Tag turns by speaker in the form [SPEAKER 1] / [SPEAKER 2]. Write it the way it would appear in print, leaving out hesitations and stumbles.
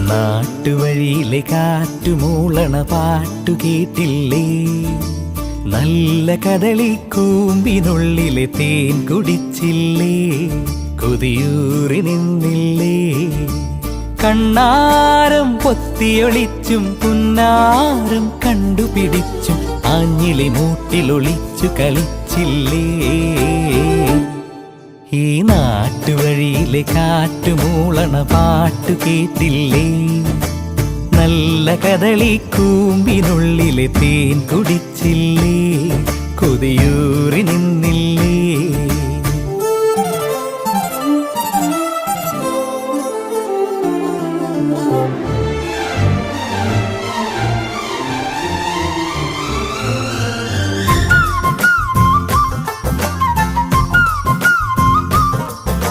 [SPEAKER 1] നാട്ടുവഴിയിലെ കാറ്റുമൂളണ പാട്ടു കേട്ടില്ലേ? നല്ല കദളിക്കൂമ്പിനുള്ളിലെ തേൻ കുടിച്ചില്ലേ? കൊതിയൂറി നിന്നില്ലേ? കണ്ണാരം പൊത്തിയൊളിച്ചും പുന്നാരം കണ്ടുപിടിച്ചും ആഞ്ഞിലി മൂട്ടിലൊളിച്ചു കളിച്ചില്ലേ? ഈ നാട്ടുവഴിയിലെ കാറ്റുമൂളണ പാട്ടു കേട്ടില്ലേ? നല്ല കദളിക്കൂമ്പിനുള്ളിലെ തേൻ കുടിച്ചില്ലേ? കൊതിയൂറി നിന്നില്ലേ?